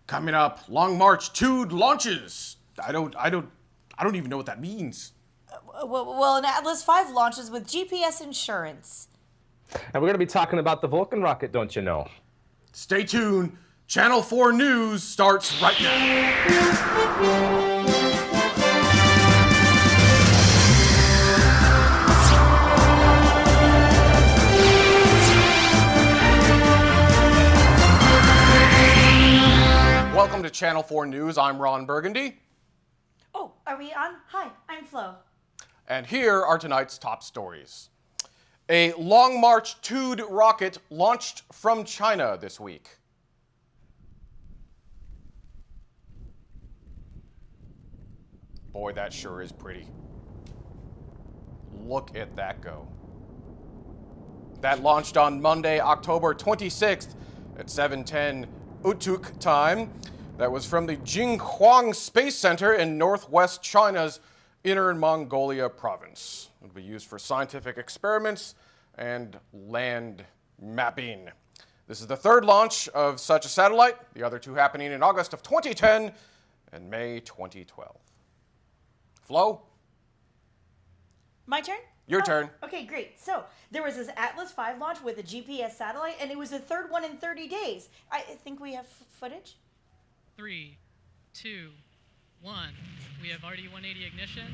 Coming up, Long March 2 launches. I don't even know what that means. Well, an Atlas V launches with GPS insurance. And we're going to be talking about the Vulcan rocket, don't you know? Stay tuned. Channel 4 News starts right now. Welcome to Channel 4 News. I'm Ron Burgundy. Oh, are we on? Hi, I'm Flo. And here are tonight's top stories. A Long March 2 rocket launched from China this week. Boy, that sure is pretty. Look at that go. That launched on Monday, October 26th at 7:10 Utuk time. That was from the Jinghuang Space Center in northwest China's Inner Mongolia province. It will be used for scientific experiments and land mapping. This is the third launch of such a satellite, the other two happening in August of 2010 and May 2012. Flo? My turn? Your turn. Okay, great. So there was this Atlas V launch with a GPS satellite, and it was the third one in 30 days. I think we have footage. 3, 2, 1. We have RD-180 ignition,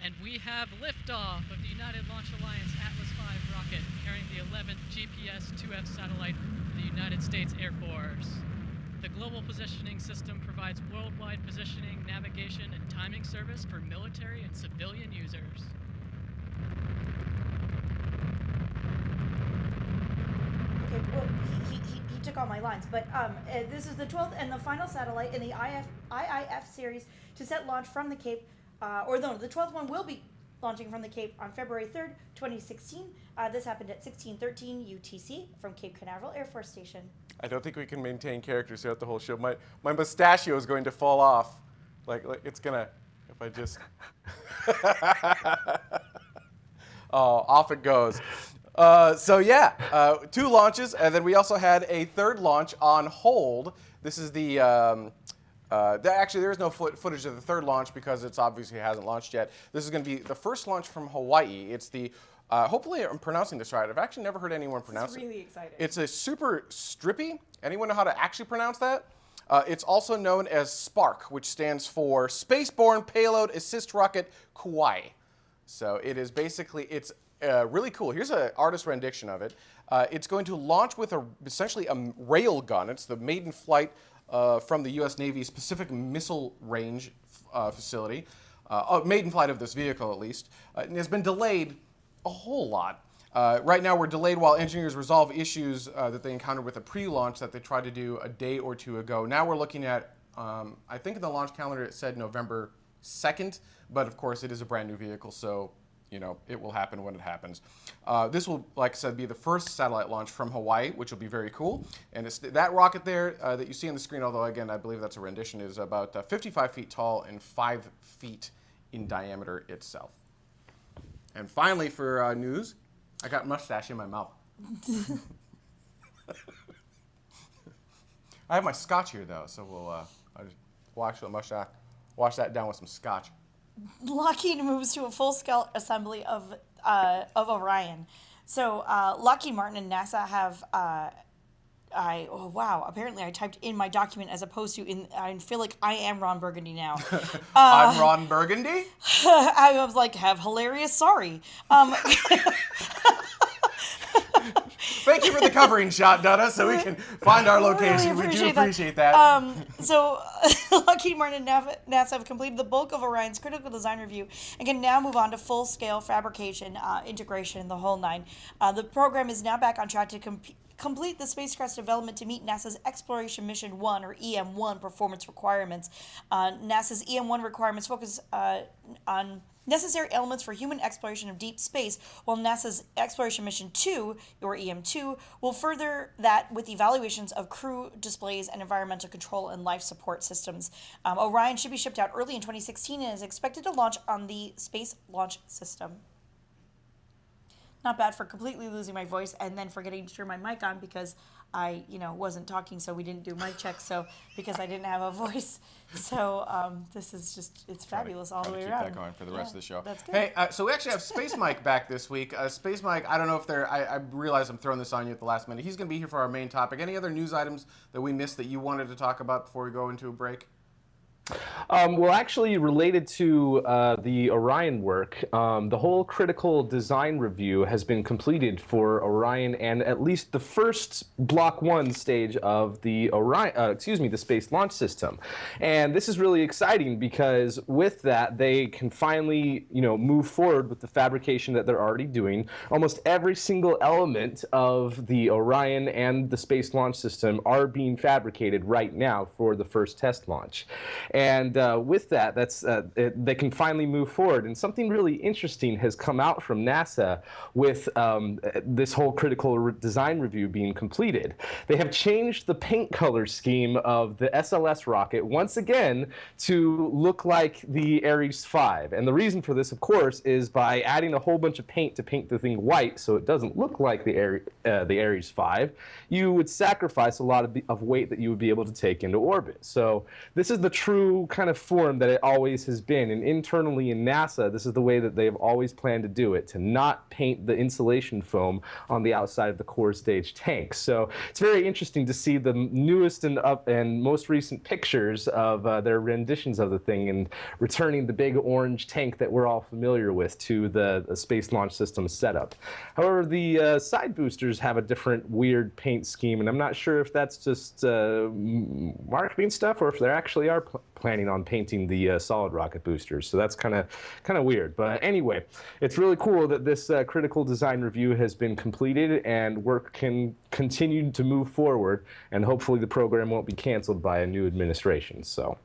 and we have liftoff of the United Launch Alliance Atlas V rocket carrying the 11th GPS-2F satellite for the United States Air Force. The Global Positioning System provides worldwide positioning, navigation, and timing service for military and civilian users. Okay, well, he took all my lines, but this is the 12th and the final satellite in the IIF series to set launch from the Cape, the 12th one will be launching from the Cape on February 3rd, 2016. This happened at 1613 UTC from Cape Canaveral Air Force Station. I don't think we can maintain characters throughout the whole show. My mustachio is going to fall off. Like it's gonna, if I just, oh, off it goes. Two launches, and then we also had a third launch on hold. This is the, actually there is no footage of the third launch because it's obviously hasn't launched yet. This is going to be the first launch from Hawaii. It's the, hopefully I'm pronouncing this right. I've actually never heard anyone pronounce it. It's really exciting. It's a super Strypi. Anyone know how to actually pronounce that? It's also known as SPARC, which stands for Spaceborne Payload Assist Rocket Kauai. So it is basically, it's really cool. Here's an artist rendition of it. It's going to launch with essentially a rail gun. It's the maiden flight from the U.S. Navy's Pacific Missile Range facility. Maiden flight of this vehicle, at least. It has been delayed a whole lot. Right now, we're delayed while engineers resolve issues that they encountered with a pre-launch that they tried to do a day or two ago. Now we're looking at, I think in the launch calendar it said November 2nd, but of course it is a brand new vehicle, so you know, it will happen when it happens. This will, like I said, be the first satellite launch from Hawaii, which will be very cool. And it's that rocket there that you see on the screen, although again, I believe that's a rendition, is about 55 feet tall and 5 feet in diameter itself. And finally for news, I got mustache in my mouth. I have my scotch here though, so we'll I'll just wash that down with some scotch. Lockheed moves to a full-scale assembly of Orion. So Lockheed Martin and NASA have, apparently I typed in my document as opposed to in, I feel like I am Ron Burgundy now. I'm Ron Burgundy? I was like, have hilarious, sorry. Thank you for the covering shot, Donna, so we can find our location. Really we do appreciate that. So Lockheed Martin and NASA have completed the bulk of Orion's critical design review and can now move on to full-scale fabrication, integration, the whole nine. The program is now back on track to complete the spacecraft's development to meet NASA's Exploration Mission 1, or EM1, performance requirements. NASA's EM1 requirements focus on necessary elements for human exploration of deep space, while NASA's Exploration Mission 2, or EM2, will further that with evaluations of crew displays and environmental control and life support systems. Orion should be shipped out early in 2016 and is expected to launch on the Space Launch System. not bad for completely losing my voice and then forgetting to turn my mic on because I, wasn't talking, so we didn't do mic checks. So because I didn't have a voice, so this is just it's fabulous all the way keep around. that going for the rest of the show. That's good. Hey, so we actually have Space Mike back this week. Space Mike, I don't know if I realize I'm throwing this on you at the last minute. He's going to be here for our main topic. Any other news items that we missed that you wanted to talk about before we go into a break? Well, actually, related to the Orion work, the whole critical design review has been completed for Orion and at least the first Block 1 stage of the the Space Launch System. And this is really exciting because with that, they can finally, move forward with the fabrication that they're already doing. Almost every single element of the Orion and the Space Launch System are being fabricated right now for the first test launch. And with that, they can finally move forward. And something really interesting has come out from NASA with this whole critical design review being completed. They have changed the paint color scheme of the SLS rocket once again to look like the Ares 5. And the reason for this, of course, is by adding a whole bunch of paint to paint the thing white so it doesn't look like the Ares 5, you would sacrifice a lot of weight that you would be able to take into orbit. So this is the true kind of form that it always has been. And internally in NASA, this is the way that they've always planned to do it, to not paint the insulation foam on the outside of the core stage tank. So it's very interesting to see the newest and most recent pictures of their renditions of the thing and returning the big orange tank that we're all familiar with to the Space Launch System setup. However, the side boosters have a different weird paint scheme, and I'm not sure if that's just marketing stuff or if they actually are planning on painting the solid rocket boosters. So that's kind of weird. But anyway, it's really cool that this critical design review has been completed and work can continue to move forward, and hopefully the program won't be canceled by a new administration. So,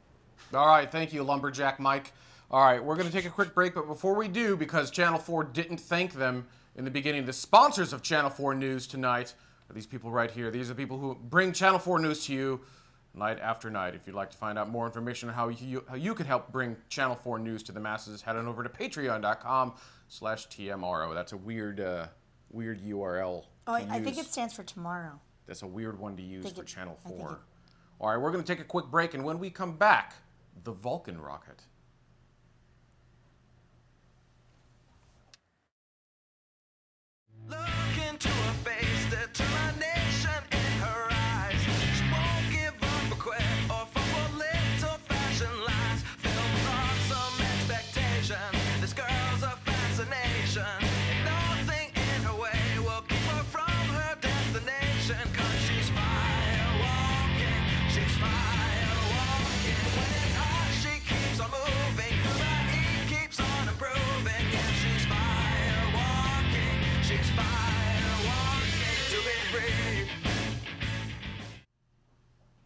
all right, thank you, Lumberjack Mike. All right, we're going to take a quick break, but before we do, because Channel 4 didn't thank them in the beginning, the sponsors of Channel 4 News tonight are these people right here. These are people who bring Channel 4 News to you night after night. If you'd like to find out more information on how you can help bring Channel 4 News to the masses, head on over to patreon.com/TMRO. That's a weird URL. Oh, I think it stands for tomorrow. That's a weird one to use for Channel 4. All right, we're going to take a quick break, and when we come back, the Vulcan Rocket. Look into her face, determination in her eyes. She won't give up or quit or fall for little fashion lies. Filled with some expectation, this girl's a fascination. And nothing in her way will keep her from her destination. 'Cause she's fire walking, she's fire walking. When it's hot, she keeps on moving, 'cause the heat keeps on improving. Yeah, she's fire walking, she's fire walking to be free.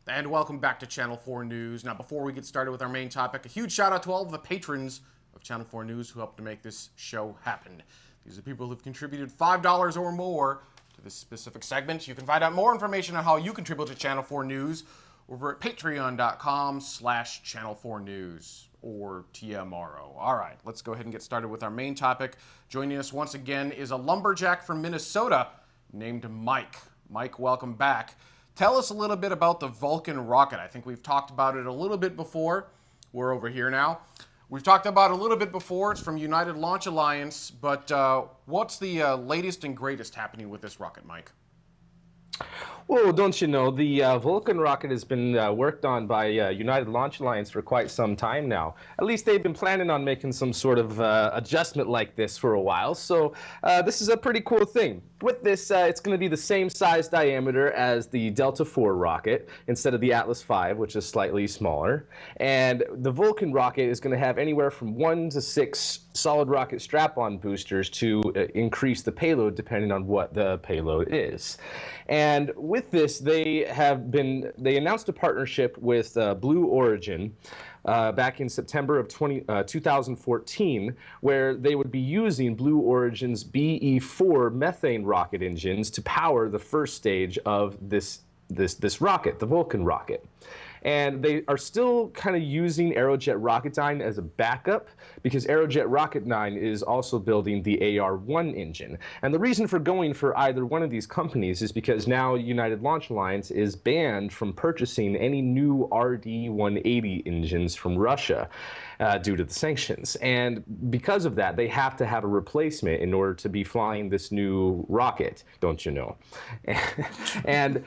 And welcome back to Channel 4 News. Now, before we get started with our main topic, a huge shout out to all of the patrons of Channel 4 News who helped to make this show happen. These are people who've contributed $5 or more to this specific segment. You can find out more information on how you contribute to Channel 4 News over at patreon.com/Channel4News or TMRO. All right, let's go ahead and get started with our main topic. Joining us once again is a lumberjack from Minnesota named Mike. Mike, welcome back. Tell us a little bit about the Vulcan Rocket. I think we've talked about it a little bit before. We're over here now. We've talked about it a little bit before. It's from United Launch Alliance, but what's the latest and greatest happening with this rocket, Mike? Well, don't you know, the Vulcan rocket has been worked on by United Launch Alliance for quite some time now. At least they've been planning on making some sort of adjustment like this for a while, so this is a pretty cool thing. With this, it's going to be the same size diameter as the Delta IV rocket instead of the Atlas V, which is slightly smaller. And the Vulcan rocket is going to have anywhere from 1 to 6 solid rocket strap-on boosters to increase the payload depending on what the payload is. And with this, they announced a partnership with Blue Origin back in September of 2014, where they would be using Blue Origin's BE-4 methane rocket engines to power the first stage of this rocket, the Vulcan rocket. And they are still kind of using Aerojet Rocketdyne as a backup because Aerojet Rocketdyne is also building the AR-1 engine. And the reason for going for either one of these companies is because now United Launch Alliance is banned from purchasing any new RD-180 engines from Russia due to the sanctions. And because of that, they have to have a replacement in order to be flying this new rocket, don't you know? And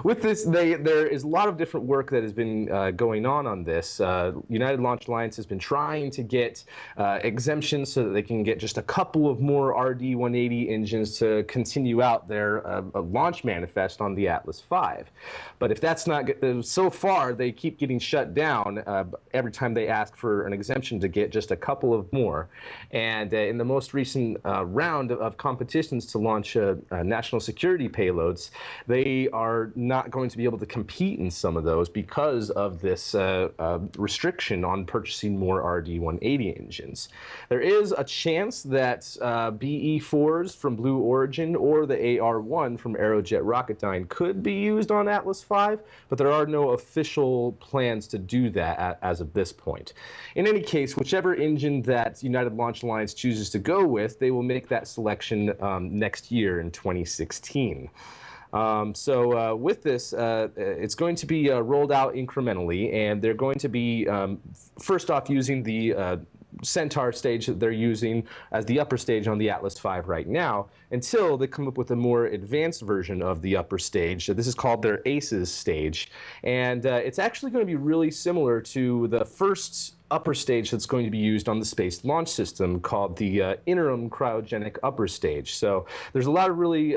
with this, there is a lot of different work that has been going on this. United Launch Alliance has been trying to get exemptions so that they can get just a couple of more RD-180 engines to continue out their launch manifest on the Atlas V. But if that's not good, so far they keep getting shut down every time they ask for an exemption to get just a couple of more. And in the most recent round of competitions to launch national security payloads, they are not going to be able to compete in some of those because of this restriction on purchasing more RD-180 engines. There is a chance that BE-4s from Blue Origin or the AR-1 from Aerojet Rocketdyne could be used on Atlas V, but there are no official plans to do that as of this point. In any case, whichever engine that United Launch Alliance chooses to go with, they will make that selection next year in 2016. So with this, it's going to be rolled out incrementally, and they're going to be first off using the Centaur stage that they're using as the upper stage on the Atlas V right now, until they come up with a more advanced version of the upper stage. This is called their ACES stage, and it's actually going to be really similar to the first upper stage that's going to be used on the Space Launch System, called the interim cryogenic upper stage. So there's a lot of really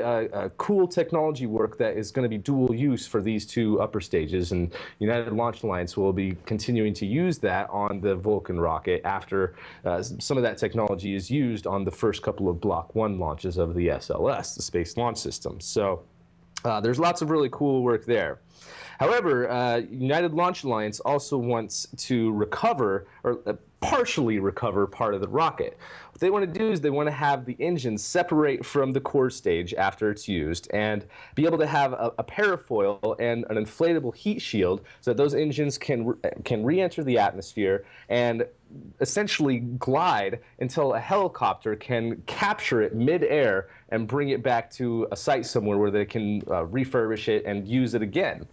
cool technology work that is going to be dual use for these two upper stages, and United Launch Alliance will be continuing to use that on the Vulcan rocket after some of that technology is used on the first couple of Block 1 launches of the SLS, the Space Launch System. So there's lots of really cool work there. However, United Launch Alliance also wants to recover, or partially recover, part of the rocket. What they want to do is they want to have the engine separate from the core stage after it's used and be able to have a parafoil and an inflatable heat shield so that those engines can re-enter the atmosphere and essentially glide until a helicopter can capture it mid-air and bring it back to a site somewhere where they can refurbish it and use it again.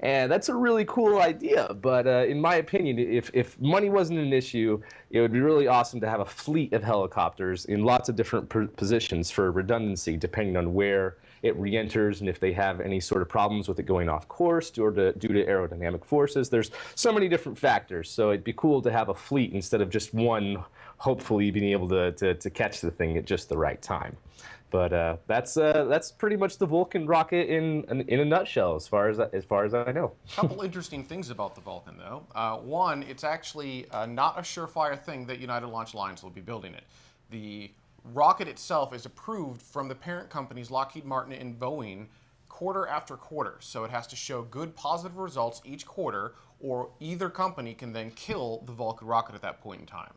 And that's a really cool idea, but in my opinion, if money wasn't an issue, it would be really awesome to have a fleet of helicopters in lots of different positions for redundancy, depending on where it re-enters and if they have any sort of problems with it going off course due to aerodynamic forces. There's so many different factors, so it'd be cool to have a fleet instead of just one, hopefully being able to catch the thing at just the right time. But that's pretty much the Vulcan rocket in a nutshell, as far as I know. A couple interesting things about the Vulcan, though. One, it's actually not a surefire thing that United Launch Alliance will be building it. The rocket itself is approved from the parent companies Lockheed Martin and Boeing quarter after quarter. So it has to show good positive results each quarter, or either company can then kill the Vulcan rocket at that point in time.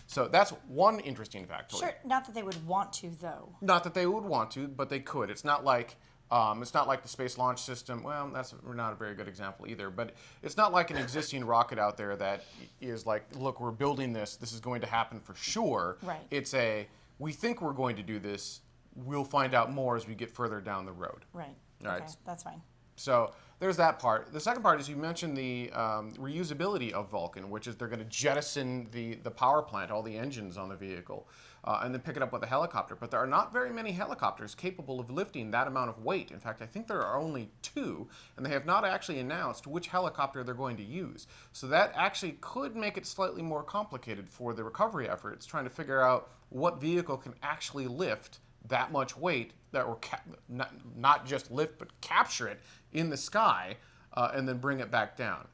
So that's one interesting factoid. Sure, not that they would want to, though. Not that they would want to, but they could. It's not like the Space Launch System. Well, that's not a very good example either. But it's not like an existing rocket out there that is like, look, we're building this. This is going to happen for sure. Right. It's we think we're going to do this. We'll find out more as we get further down the road. Right. All right. Okay, that's fine. So there's that part. The second part is you mentioned the reusability of Vulcan, which is they're going to jettison the power plant, all the engines on the vehicle, and then pick it up with a helicopter. But there are not very many helicopters capable of lifting that amount of weight. In fact, I think there are only 2, and they have not actually announced which helicopter they're going to use. So that actually could make it slightly more complicated for the recovery efforts, trying to figure out what vehicle can actually lift that much weight, or not just lift, but capture it in the sky and then bring it back down.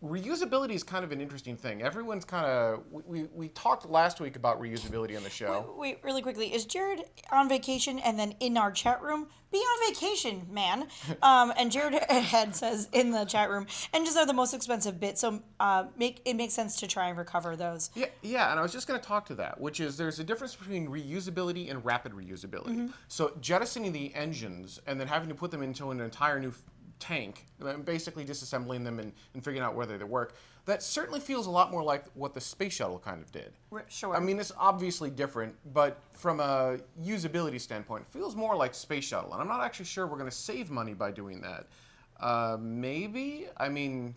Reusability is kind of an interesting thing. Everyone's kind of, we talked last week about reusability on the show. Wait, really quickly. Is Jared on vacation and then in our chat room? Be on vacation, man. And Jared Head says in the chat room, engines are the most expensive bit, so it makes sense to try and recover those. Yeah, and I was just going to talk to that, which is there's a difference between reusability and rapid reusability. Mm-hmm. So jettisoning the engines and then having to put them into an entire new tank, basically disassembling them and figuring out whether they work, that certainly feels a lot more like what the space shuttle kind of did. Sure. I mean, it's obviously different, but from a usability standpoint, it feels more like space shuttle. And I'm not actually sure we're going to save money by doing that. Maybe? I mean,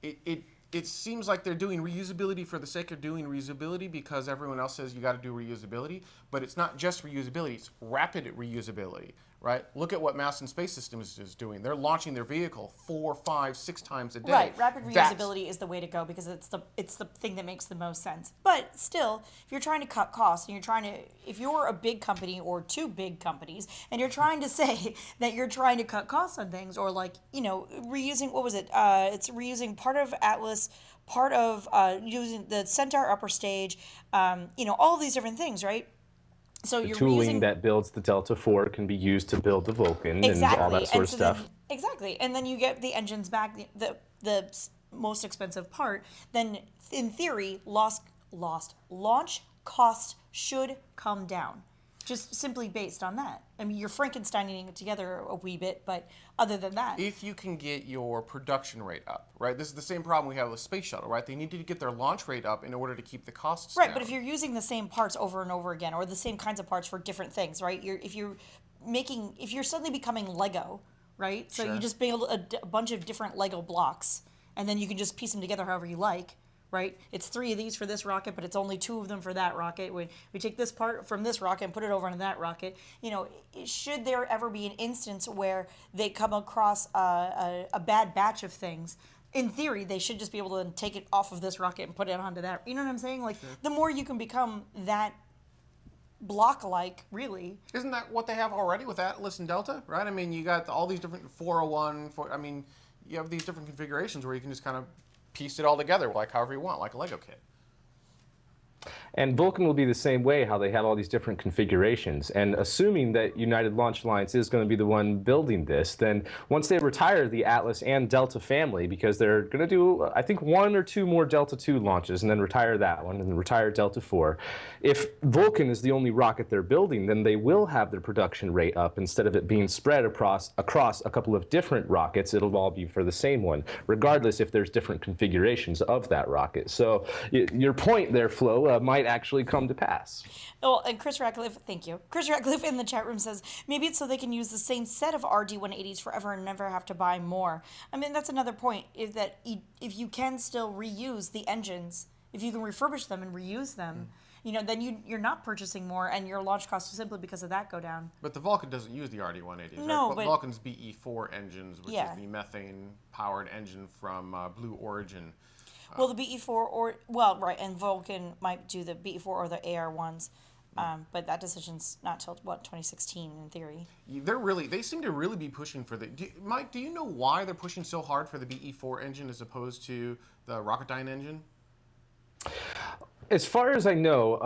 it seems like they're doing reusability for the sake of doing reusability because everyone else says you got to do reusability, but it's not just reusability, it's rapid reusability, right? Look at what Mass and Space Systems is doing. They're launching their vehicle 4, 5, 6 times a day. Right, rapid reusability is the way to go because it's the thing that makes the most sense. But still, if you're trying to cut costs and if you're a big company or two big companies and you're trying to say that you're trying to cut costs on things or reusing, what was it? It's reusing part of Atlas, part of using the Centaur upper stage, all of these different things, right? So The you're tooling reusing that builds the Delta IV can be used to build the Vulcan and all that sort of stuff. Exactly. And then you get the engines back, the most expensive part. Then, in theory, launch cost should come down. Just simply based on that. I mean, you're Frankensteining it together a wee bit, but other than that. If you can get your production rate up, right? This is the same problem we have with Space Shuttle, right? They need to get their launch rate up in order to keep the costs Right, down. but if you're using the same parts over and over again, or the same kinds of parts for different things, right? If you're suddenly becoming Lego, right? So Sure. you just build a bunch of different Lego blocks, and then you can just piece them together however you like. Right? It's 3 of these for this rocket, but it's only 2 of them for that rocket. We take this part from this rocket and put it over into that rocket. Should there ever be an instance where they come across a bad batch of things, in theory, they should just be able to take it off of this rocket and put it onto that. You know what I'm saying? Like, the more you can become that block-like, really. Isn't that what they have already with Atlas and Delta, right? I mean, you got all these different 401, you have these different configurations where you can just kind of piece it all together, like however you want, like a Lego kit. And Vulcan will be the same way, how they have all these different configurations. And assuming that United Launch Alliance is going to be the one building this, then once they retire the Atlas and Delta family, because they're going to do, I think, 1 or 2 more Delta II launches and then retire that one and then retire Delta IV. If Vulcan is the only rocket they're building, then they will have their production rate up. Instead of it being spread across a couple of different rockets, it'll all be for the same one, regardless if there's different configurations of that rocket. So your point there, Flo, might actually come to pass. Oh, and Chris Radcliffe, thank you. Chris Radcliffe in the chat room says, maybe it's so they can use the same set of RD-180s forever and never have to buy more. I mean, that's another point, is that if you can still reuse the engines, if you can refurbish them and reuse them, then you're not purchasing more, and your launch costs simply because of that go down. But the Vulcan doesn't use the RD-180s, No, right? but Vulcan's BE-4 engines, which Yeah. is the methane-powered engine from Blue Origin. Well, the BE-4 right, and Vulcan might do the BE-4 or the AR-1s, but that decision's not till 2016 in theory. They seem to really be pushing for Mike, do you know why they're pushing so hard for the BE-4 engine as opposed to the Rocketdyne engine? As far as I know,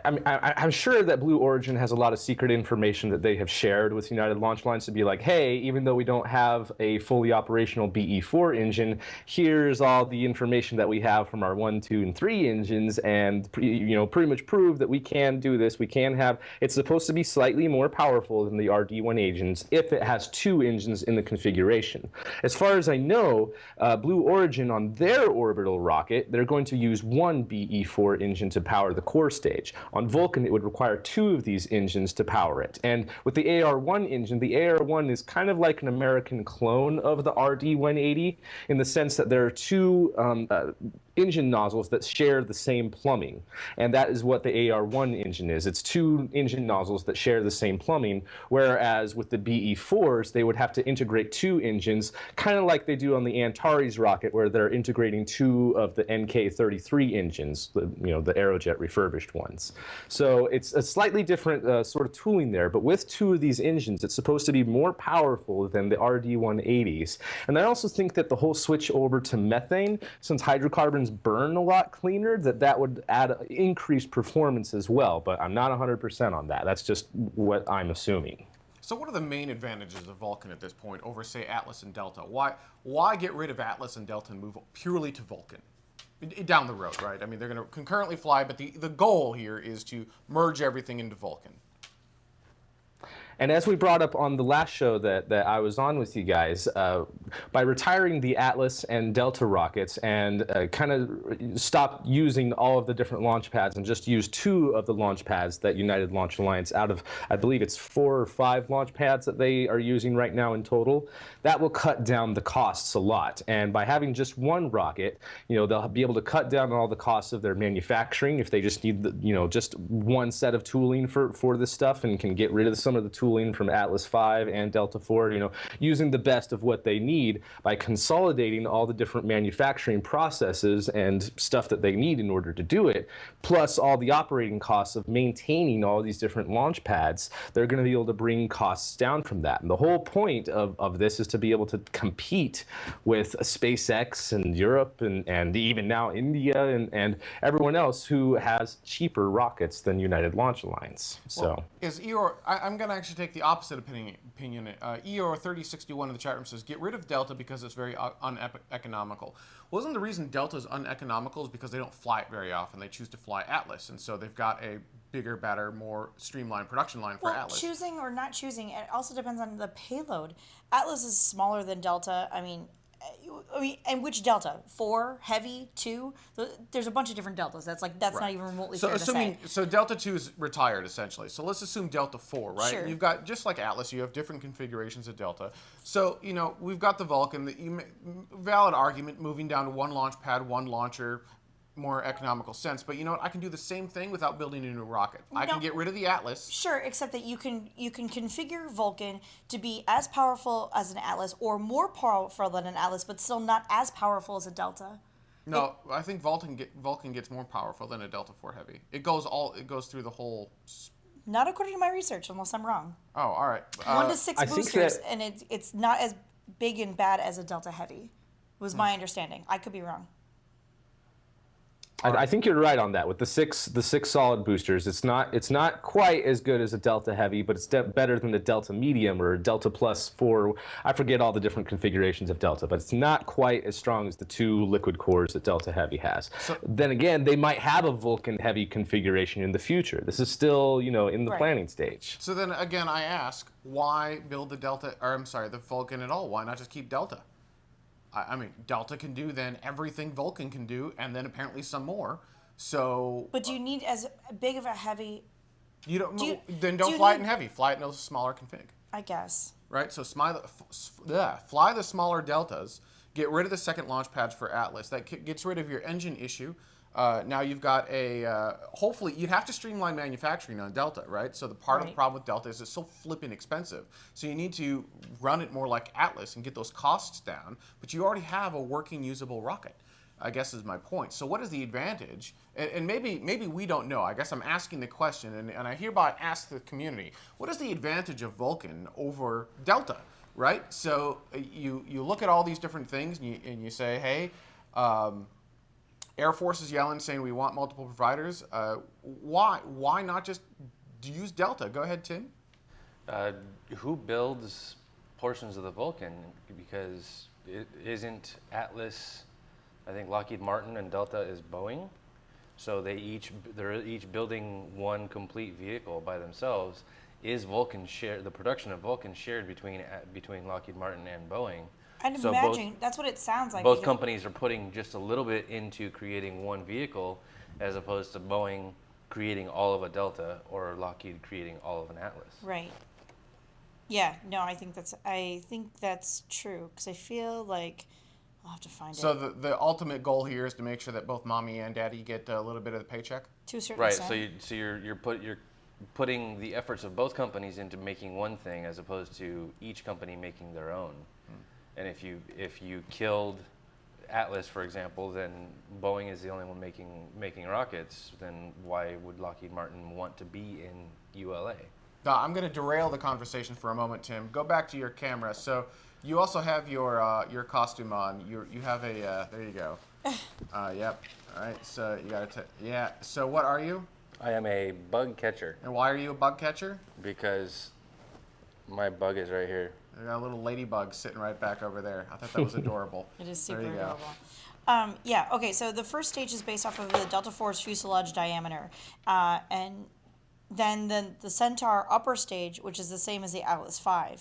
I'm sure that Blue Origin has a lot of secret information that they have shared with United Launch Alliance to be like, hey, even though we don't have a fully operational BE-4 engine, here's all the information that we have from our 1, 2, and 3 engines, and pretty much prove that we can do this. We can have. It's supposed to be slightly more powerful than the RD-1 engines if it has 2 engines in the configuration. As far as I know, Blue Origin on their orbital rocket, they're going to use 1 BE-4 engine to power the core stage. On Vulcan, it would require 2 of these engines to power it. And with the AR-1 engine, the AR-1 is kind of like an American clone of the RD-180 in the sense that there are 2 engine nozzles that share the same plumbing. And that is what the AR-1 engine is. It's 2 engine nozzles that share the same plumbing, whereas with the BE-4s, they would have to integrate 2 engines, kind of like they do on the Antares rocket, where they're integrating 2 of the NK-33 engines, the Aerojet refurbished ones. So it's a slightly different sort of tooling there, but with 2 of these engines, it's supposed to be more powerful than the RD-180s. And I also think that the whole switch over to methane, since hydrocarbons burn a lot cleaner, that would add increased performance as well, but I'm not 100% on that. That's just what I'm assuming. So what are the main advantages of Vulcan at this point over, say, Atlas and Delta? Why get rid of Atlas and Delta and move purely to Vulcan? Down the road, right? I mean, they're going to concurrently fly, but the goal here is to merge everything into Vulcan. And as we brought up on the last show that I was on with you guys, by retiring the Atlas and Delta rockets and kind of stop using all of the different launch pads and just use 2 of the launch pads that United Launch Alliance, out of, I believe it's 4 or 5 launch pads that they are using right now in total, that will cut down the costs a lot. And by having just 1 rocket, they'll be able to cut down on all the costs of their manufacturing if they just need just 1 set of tooling for this stuff, and can get rid of some of the tooling from Atlas V and Delta IV, using the best of what they need by consolidating all the different manufacturing processes and stuff that they need in order to do it, plus all the operating costs of maintaining all these different launch pads. They're going to be able to bring costs down from that. And the whole point of this is to be able to compete with SpaceX and Europe and even now India and everyone else who has cheaper rockets than United Launch Alliance. So is EOR, I'm going to actually take the opposite opinion. EOR 3061 in the chat room says, get rid of Delta because it's very uneconomical. Wasn't the reason Delta is uneconomical is because they don't fly it very often. They choose to fly Atlas, and so they've got a bigger, better, more streamlined production line for Atlas. Choosing or not choosing, it also depends on the payload. Atlas is smaller than Delta. I mean, and which Delta? 4, heavy, 2? There's a bunch of different Deltas. That's not even remotely fair to say. So Delta 2 is retired essentially. So let's assume Delta 4, right? Sure. You've got, just like Atlas, you have different configurations of Delta. So we've got the Vulcan. Valid argument, moving down to 1 launch pad, 1 launcher, more economical sense. But you know what? I can do the same thing without building a new rocket. I can get rid of the Atlas. Sure, except that you can configure Vulcan to be as powerful as an Atlas or more powerful than an Atlas, but still not as powerful as a Delta. No, I think Vulcan gets more powerful than a Delta 4 Heavy. It goes through the whole. Not according to my research, unless I'm wrong. Oh, all right. 1 to 6 boosters, and it's not as big and bad as a Delta Heavy. Was my understanding. I could be wrong. I think you're right on that. With the six solid boosters, it's not quite as good as a Delta Heavy, but it's better than the Delta Medium or Delta Plus 4. I forget all the different configurations of Delta, but it's not quite as strong as the 2 liquid cores that Delta Heavy has. So, then again, they might have a Vulcan Heavy configuration in the future. This is still, in the planning stage. So then again, I ask, why build the Vulcan at all? Why not just keep Delta? I mean, Delta can do then everything Vulcan can do, and then apparently some more. So. But do you need as big of a heavy? You don't. Don't fly it in heavy. Fly it in a smaller config. I guess. Right. So fly the smaller Deltas. Get rid of the second launch pads for Atlas. That gets rid of your engine issue. Now you've got hopefully you'd have to streamline manufacturing on Delta, right? So the part of the problem with Delta is it's so flipping expensive. So you need to run it more like Atlas and get those costs down, but you already have a working, usable rocket, I guess is my point. So what is the advantage? And maybe we don't know. I guess I'm asking the question, and I hereby ask the community, what is the advantage of Vulcan over Delta, right? So you look at all these different things and you say, hey, Air Force is yelling, saying we want multiple providers. Why not just use Delta? Go ahead, Tim. Who builds portions of the Vulcan? Because it isn't Atlas. I think Lockheed Martin and Delta is Boeing. So they're each building one complete vehicle by themselves. Is Vulcan shared? The production of Vulcan shared between Lockheed Martin and Boeing? I'd imagine that's what it sounds like. Both companies are putting just a little bit into creating one vehicle, as opposed to Boeing creating all of a Delta or Lockheed creating all of an Atlas. Right. Yeah. No, I think that's true because I feel like I'll have to find it. So the ultimate goal here is to make sure that both mommy and daddy get a little bit of the paycheck. To a certain right. extent. So you're putting the efforts of both companies into making one thing, as opposed to each company making their own. And if you killed Atlas, for example, then Boeing is the only one making rockets. Then why would Lockheed Martin want to be in ULA? Now, I'm going to derail the conversation for a moment, Tim. Go back to your camera. So you also have your costume on. You have a there you go. Yep. All right. So you got to yeah. So what are you? I am a bug catcher. And why are you a bug catcher? Because my bug is right here. I got a little ladybug sitting right back over there. I thought that was adorable. It is super adorable. Yeah, okay, so the first stage is based off of the Delta IV's fuselage diameter. And than the Centaur upper stage, which is the same as the Atlas V.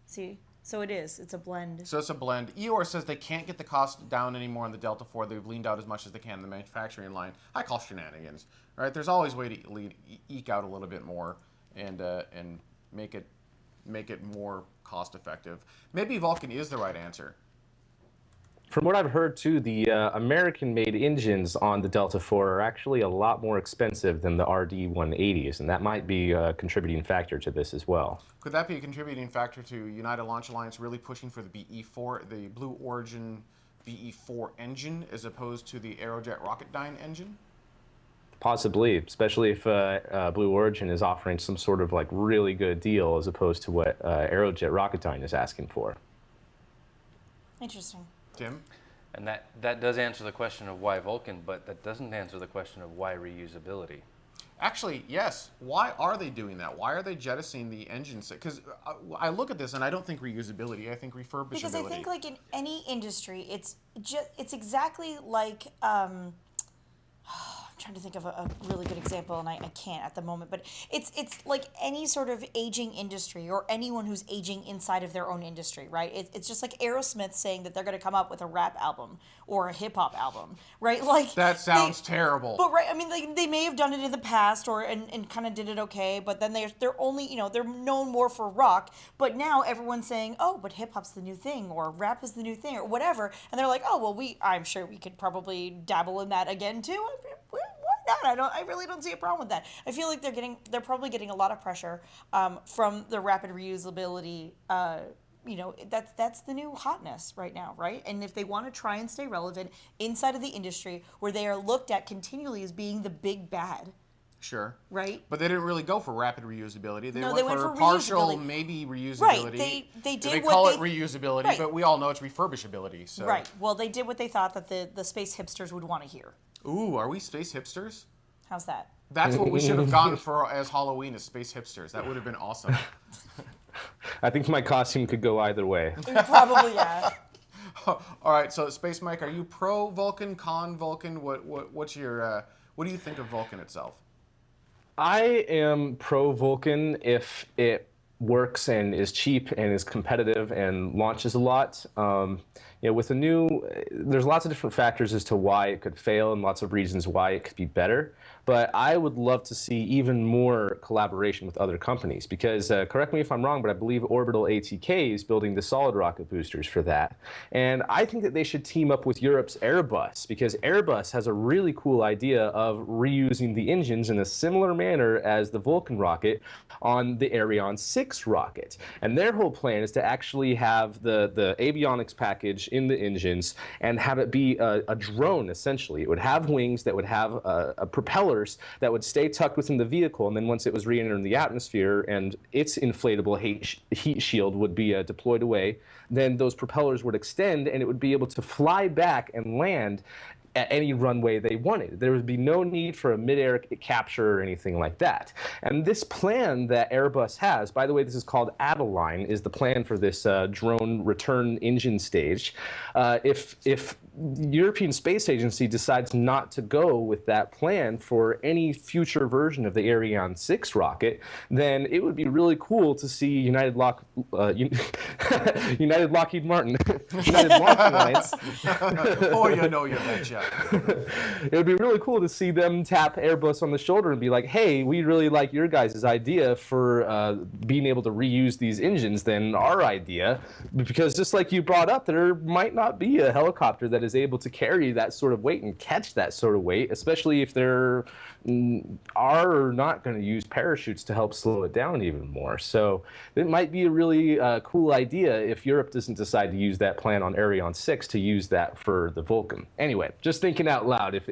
See? So it is. It's a blend. So it's a blend. Eeyore says they can't get the cost down anymore on the Delta IV. They've leaned out as much as they can in the manufacturing line. I call shenanigans, right? There's always a way to eke out a little bit more and make it more cost effective. Maybe Vulcan is the right answer. From what I've heard, too, the American-made engines on the Delta IV are actually a lot more expensive than the RD-180s, and that might be a contributing factor to this as well. Could that be a contributing factor to United Launch Alliance really pushing for the BE-4, the Blue Origin BE-4 engine, as opposed to the Aerojet Rocketdyne engine? Possibly, especially if Blue Origin is offering some sort of like really good deal as opposed to what Aerojet Rocketdyne is asking for. Interesting. Tim? And that does answer the question of why Vulcan, but that doesn't answer the question of why reusability. Actually, yes. Why are they doing that? Why are they jettisoning the engines? Because I look at this and I don't think reusability. I think refurbishability. Because I think, like in any industry, it's exactly like. I'm trying to think of a really good example, and I can't at the moment. But it's like any sort of aging industry or anyone who's aging inside of their own industry, right? It's just like Aerosmith saying that they're going to come up with a rap album or a hip hop album, right? Like that sounds terrible. But right, I mean, like they may have done it in the past and kind of did it okay, but then they're only they're known more for rock. But now everyone's saying, oh, but hip hop's the new thing, or rap is the new thing, or whatever, and they're like, oh well, I'm sure we could probably dabble in that again too. Why not? I really don't see a problem with that. I feel like they're probably getting a lot of pressure from the rapid reusability. That's the new hotness right now, right? And if they want to try and stay relevant inside of the industry where they are looked at continually as being the big bad. Sure. Right? But they didn't really go for rapid reusability. They went for partial, reusability. Maybe reusability. Right. They did they what call they it reusability, right. but we all know it's refurbishability. So. Right. Well, they did what they thought that the space hipsters would want to hear. Ooh, are we space hipsters? How's that? That's what we should have gone for as Halloween, as space hipsters. That would have been awesome. I think my costume could go either way. Probably, yeah. All right, so Space Mike, are you pro Vulcan, con Vulcan? What's your what do you think of Vulcan itself? I am pro Vulcan if it works and is cheap and is competitive and launches a lot. With there's lots of different factors as to why it could fail and lots of reasons why it could be better. But I would love to see even more collaboration with other companies because, correct me if I'm wrong, but I believe Orbital ATK is building the solid rocket boosters for that. And I think that they should team up with Europe's Airbus because Airbus has a really cool idea of reusing the engines in a similar manner as the Vulcan rocket on the Ariane 6 rocket. And their whole plan is to actually have the avionics package in the engines and have it be a drone, essentially. It would have wings that would have propellers that would stay tucked within the vehicle, and then once it was re-entering the atmosphere and its inflatable heat shield would be deployed away, then those propellers would extend and it would be able to fly back and land at any runway they wanted. There would be no need for a mid-air capture or anything like that. And this plan that Airbus has, by the way, this is called Adeline, is the plan for this drone return engine stage. If European Space Agency decides not to go with that plan for any future version of the Ariane 6 rocket, then it would be really cool to see United Lockheed Martin, United Launch Alliance. Oh, you betcha. It would be really cool to see them tap Airbus on the shoulder and be like, hey, we really like your guys' idea for being able to reuse these engines than our idea. Because just like you brought up, there might not be a helicopter that is able to carry that sort of weight and catch that sort of weight, especially if they're are not going to use parachutes to help slow it down even more. So it might be a really cool idea if Europe doesn't decide to use that plan on Ariane 6 to use that for the Vulcan. Anyway, just thinking out loud if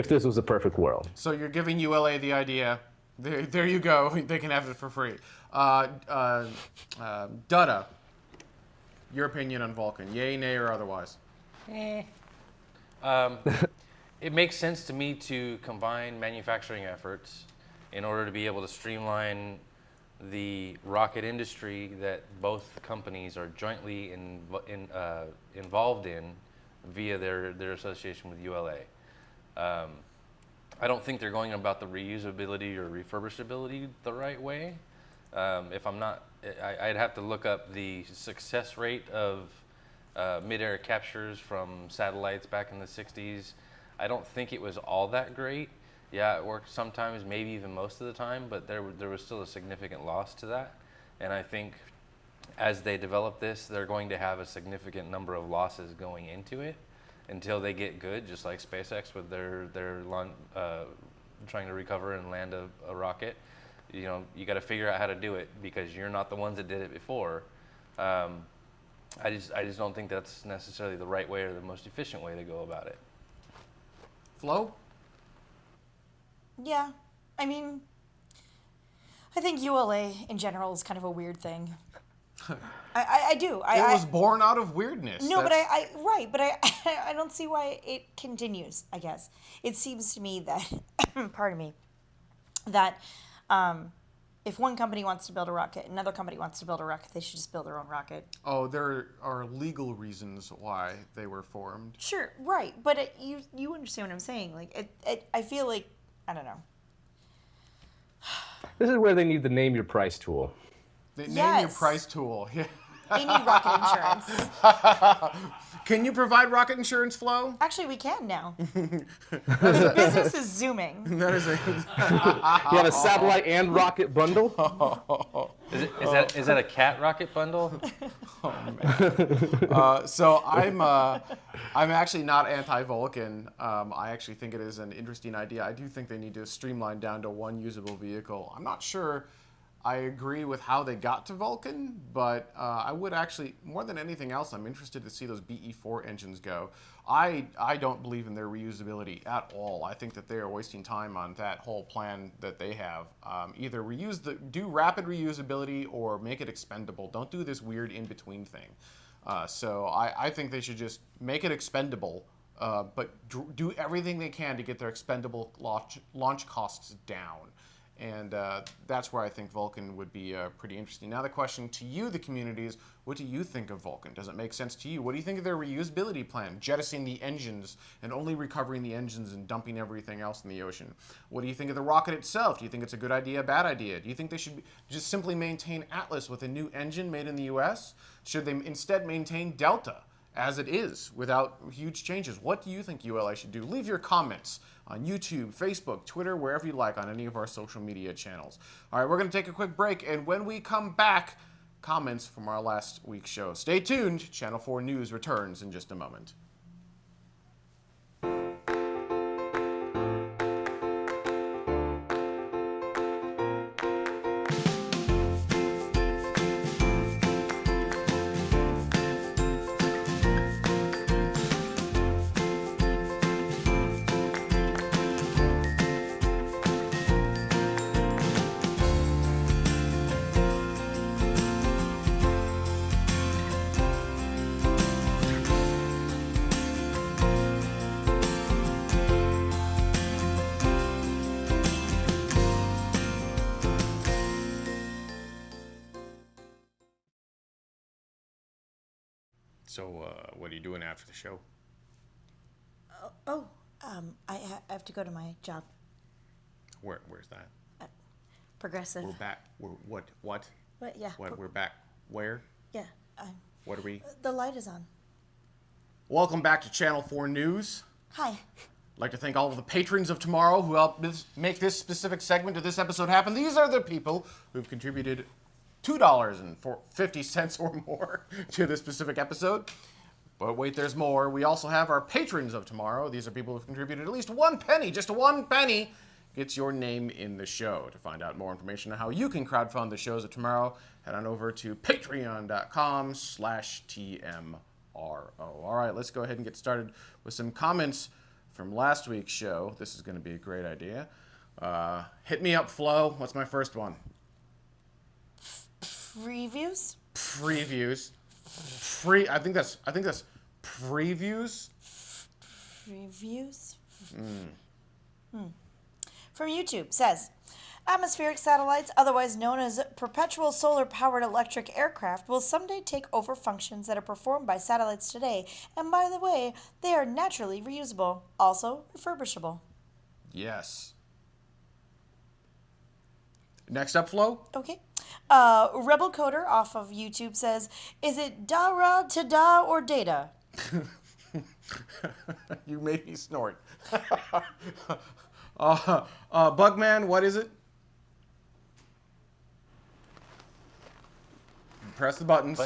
this was a perfect world. So you're giving ULA the idea. There you go. They can have it for free. Dutta, your opinion on Vulcan? Yay, nay, or otherwise? It makes sense to me to combine manufacturing efforts in order to be able to streamline the rocket industry that both companies are jointly involved in via their association with ULA. I don't think they're going about the reusability or refurbishability the right way. If I'm not, I'd have to look up the success rate of mid-air captures from satellites back in the 60s. I don't think it was all that great. Yeah, it worked sometimes, maybe even most of the time, but there was still a significant loss to that. And I think as they develop this, they're going to have a significant number of losses going into it until they get good, just like SpaceX with their trying to recover and land a rocket. You know, you got to figure out how to do it because you're not the ones that did it before. I just don't think that's necessarily the right way or the most efficient way to go about it. Flo? Yeah, I mean, I think ULA in general is kind of a weird thing. I do. It was born out of weirdness. No, but I don't see why it continues, I guess. It seems to me that, pardon me, that if one company wants to build a rocket, another company wants to build a rocket, they should just build their own rocket. Oh, there are legal reasons why they were formed. Sure, right. But you understand what I'm saying. Like, I feel like, I don't know. This is where they need the name your price tool. Name your Yes. price tool. Yeah. They need rocket insurance. Can you provide rocket insurance, Flo? Actually, we can now. The business is zooming. That is a You have a satellite and rocket bundle? Is that a cat rocket bundle? So I'm actually not anti-Vulcan. I actually think it is an interesting idea. I do think they need to streamline down to one usable vehicle. I'm not sure I agree with how they got to Vulcan, but I would actually, more than anything else, I'm interested to see those BE-4 engines go. I don't believe in their reusability at all. I think that they are wasting time on that whole plan that they have. Either do rapid reusability or make it expendable. Don't do this weird in-between thing. So I think they should just make it expendable, but do everything they can to get their expendable launch costs down. And that's where I think Vulcan would be pretty interesting. Now the question to you, the community, is what do you think of Vulcan? Does it make sense to you? What do you think of their reusability plan? Jettisoning the engines and only recovering the engines and dumping everything else in the ocean. What do you think of the rocket itself? Do you think it's a good idea, a bad idea? Do you think they should just simply maintain Atlas with a new engine made in the US? Should they instead maintain Delta as it is without huge changes? What do you think ULA should do? Leave your comments on YouTube, Facebook, Twitter, wherever you like on any of our social media channels. All right, we're going to take a quick break, and when we come back, comments from our last week's show. Stay tuned. Channel 4 News returns in just a moment. So, what are you doing after the show? I have to go to my job. Where's that? Progressive. We're back. What? What? Yeah. What? We're back. Where? Yeah. What are we? The light is on. Welcome back to Channel 4 News. Hi. I'd like to thank all of the patrons of tomorrow who helped make this specific segment of this episode happen. These are the people who've contributed $2.50 or more to this specific episode. But wait, there's more. We also have our patrons of tomorrow. These are people who've contributed at least 1 penny. Just 1 penny gets your name in the show. To find out more information on how you can crowdfund the shows of tomorrow, head on over to patreon.com/TMRO. All right, let's go ahead and get started with some comments from last week's show. This is going to be a great idea. Hit me up, Flo. What's my first one? Reviews? Previews. I think that's previews. Reviews? From YouTube says, atmospheric satellites, otherwise known as perpetual solar-powered electric aircraft, will someday take over functions that are performed by satellites today. And by the way, they are naturally reusable, also refurbishable. Yes. Next up, Flo. Okay. Rebel Coder off of YouTube says, is it Dara, Tada, or Data? You made me snort. Bugman, what is it? Press the buttons.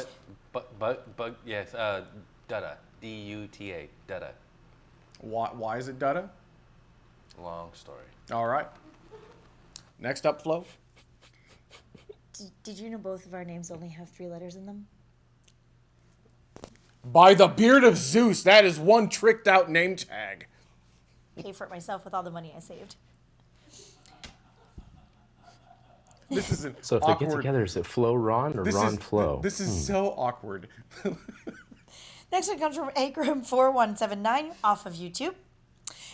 Yes, Dutta. D-U-T-A, Dutta. Why is it Dutta? Long story. All right. Next up, Flo. Did you know both of our names only have 3 letters in them? By the beard of Zeus, that is one tricked out name tag. Pay for it myself with all the money I saved. This is an So if awkward. they get together, is it Flo Ron or Ron Flo? This is so awkward. Next one comes from Akram4179 off of YouTube.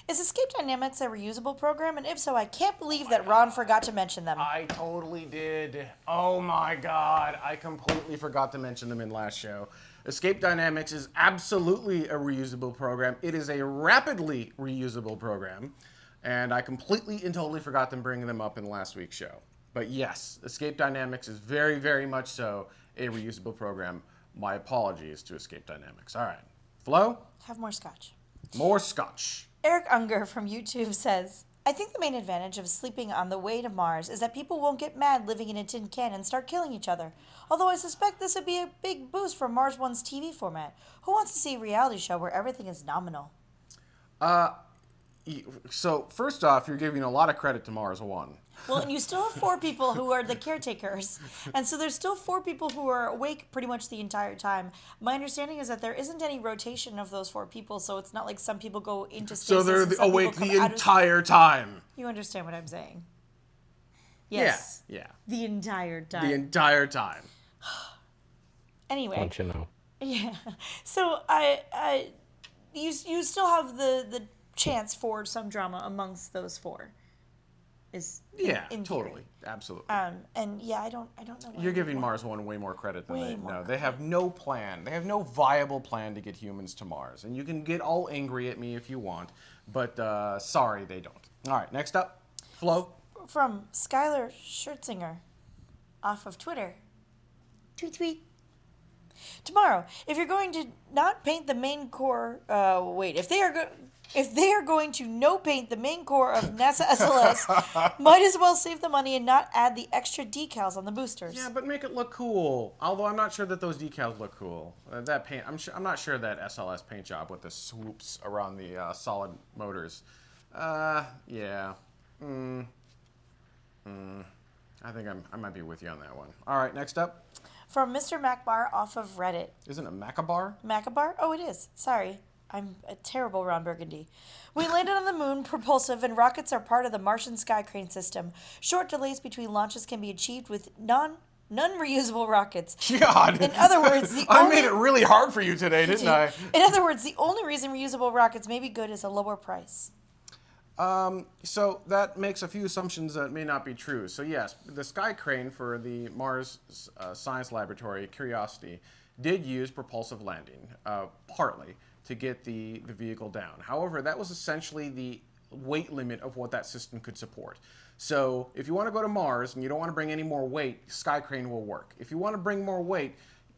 Is Escape Dynamics a reusable program? And if so, I can't believe that Ron forgot to mention them. I totally did. Oh my God. I completely forgot to mention them in last show. Escape Dynamics is absolutely a reusable program. It is a rapidly reusable program. And I completely and totally forgot to bring them up in last week's show. But yes, Escape Dynamics is very, very much so a reusable program. My apologies to Escape Dynamics. All right. Flo? Have more scotch. More scotch. Eric Unger from YouTube says, I think the main advantage of sleeping on the way to Mars is that people won't get mad living in a tin can and start killing each other. Although I suspect this would be a big boost for Mars One's TV format. Who wants to see a reality show where everything is nominal? So, first off, you're giving a lot of credit to Mars One. Well, and you still have 4 people who are the caretakers. And so there's still 4 people who are awake pretty much the entire time. My understanding is that there isn't any rotation of those 4 people, so it's not like some people go into stasis. So they're and some awake people the come out of- entire time. You understand what I'm saying? Yes. Yeah. The entire time. The entire time. Anyway. Don't you know? Yeah. So you still have the chance for some drama amongst those 4. Is Yeah, in theory. totally. Absolutely. And yeah, I don't know. Why You're I giving would Mars One way more credit than Way they more know. They have no plan. They have no viable plan to get humans to Mars. And you can get all angry at me if you want, but sorry, they don't. All right, next up, Flo. From Skylar Schertzinger off of Twitter. Tweet, tweet. Tomorrow, if you're going to not paint the main core, if they are going to no paint the main core of NASA SLS, might as well save the money and not add the extra decals on the boosters. Yeah, but make it look cool. Although I'm not sure that those decals look cool. That paint, I'm not sure that SLS paint job with the swoops around the solid motors. Yeah. I think I might be with you on that one. All right, next up. From Mr. Macbar off of Reddit. Isn't it Macabar? Macabar? Oh, it is. Sorry. I'm a terrible Ron Burgundy. We landed on the moon, propulsive, and rockets are part of the Martian sky crane system. Short delays between launches can be achieved with non-reusable rockets. God. In other words, I made it really hard for you today, didn't I? In other words, the only reason reusable rockets may be good is a lower price. So that makes a few assumptions that may not be true. So yes, the sky crane for the Mars Science Laboratory, Curiosity, did use propulsive landing, partly, to get the vehicle down. However, that was essentially the weight limit of what that system could support. So if you want to go to Mars and you don't want to bring any more weight, sky crane will work. If you want to bring more weight,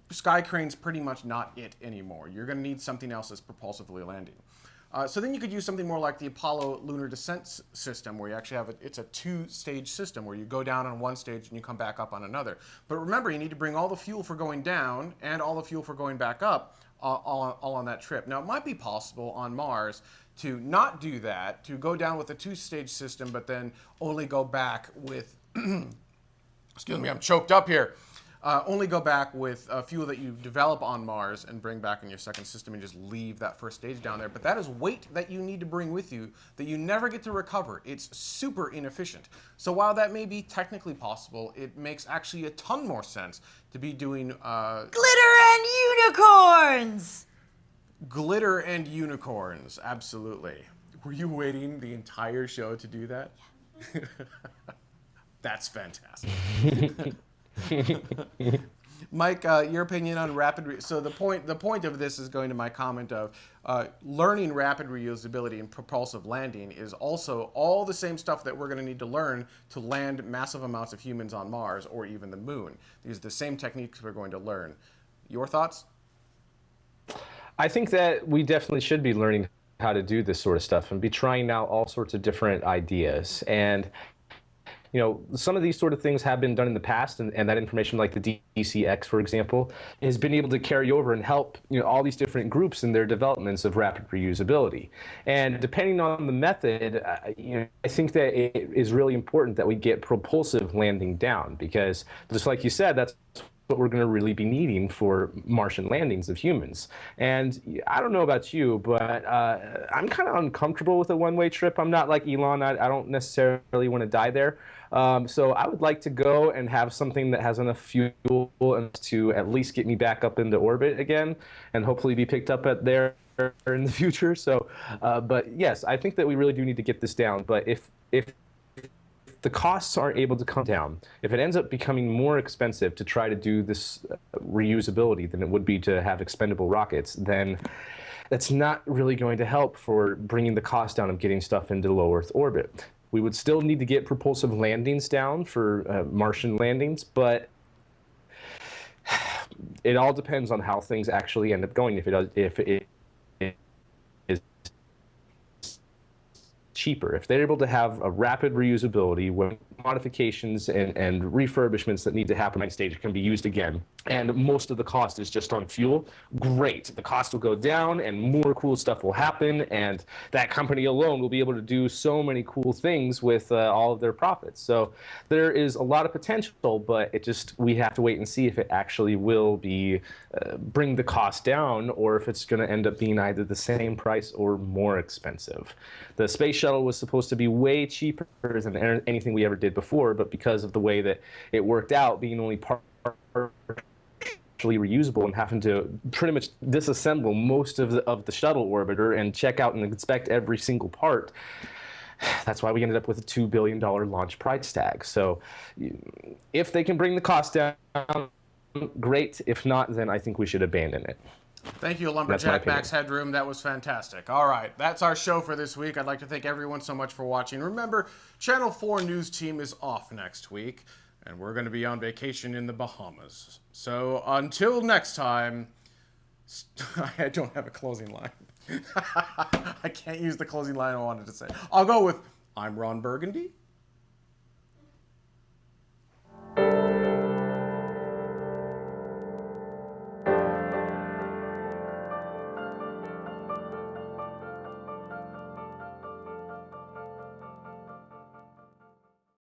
sky crane's pretty much not it anymore. You're going to need something else that's propulsively landing. So then you could use something more like the Apollo lunar descent system, where you actually have it's a 2-stage system where you go down on one stage and you come back up on another. But remember, you need to bring all the fuel for going down and all the fuel for going back up all on that trip. Now, it might be possible on Mars to not do that, to go down with a 2-stage system, but then only go back with, excuse me, I'm choked up here. Only go back with fuel that you develop on Mars and bring back in your second system and just leave that first stage down there. But that is weight that you need to bring with you that you never get to recover. It's super inefficient. So while that may be technically possible, it makes actually a ton more sense to be doing Glitter and unicorns! glitter and unicorns. Absolutely. Were you waiting the entire show to do that? Yeah. That's fantastic. Mike, your opinion on so the point of this is going to my comment of learning rapid reusability and propulsive landing is also all the same stuff that we're going to need to learn to land massive amounts of humans on Mars or even the moon. These are the same techniques we're going to learn. Your thoughts? I think that we definitely should be learning how to do this sort of stuff and be trying out all sorts of different ideas. And some of these sort of things have been done in the past, and that information, like the DCX, for example, has been able to carry over and help all these different groups in their developments of rapid reusability. And depending on the method, I think that it is really important that we get propulsive landing down, because just like you said, that's what we're going to really be needing for Martian landings of humans. And I don't know about you, but I'm kind of uncomfortable with a one-way trip. I'm not like Elon. I don't necessarily want to die there. So I would like to go and have something that has enough fuel to at least get me back up into orbit again, and hopefully be picked up at there in the future. So, but yes, I think that we really do need to get this down. But if the costs aren't able to come down, if it ends up becoming more expensive to try to do this reusability than it would be to have expendable rockets, then that's not really going to help for bringing the cost down of getting stuff into low Earth orbit. We would still need to get propulsive landings down for Martian landings, but it all depends on how things actually end up going. If it is cheaper, if they're able to have a rapid reusability with modifications and refurbishments that need to happen on stage can be used again, and most of the cost is just on fuel, great. The cost will go down and more cool stuff will happen, and that company alone will be able to do so many cool things with all of their profits. So there is a lot of potential, but we have to wait and see if it actually will be bring the cost down, or if it's going to end up being either the same price or more expensive. The space shuttle was supposed to be way cheaper than anything we ever did before, but because of the way that it worked out, being only partially reusable and having to pretty much disassemble most of the shuttle orbiter and check out and inspect every single part, that's why we ended up with a $2 billion launch price tag. So if they can bring the cost down, great. If not, then I think we should abandon it. Thank you, Lumberjack Max Headroom. That was fantastic. All right, that's our show for this week. I'd like to thank everyone so much for watching. Remember, Channel 4 News Team is off next week, and we're going to be on vacation in the Bahamas. So until next time, I don't have a closing line. I can't use the closing line I wanted to say. I'll go with, I'm Ron Burgundy.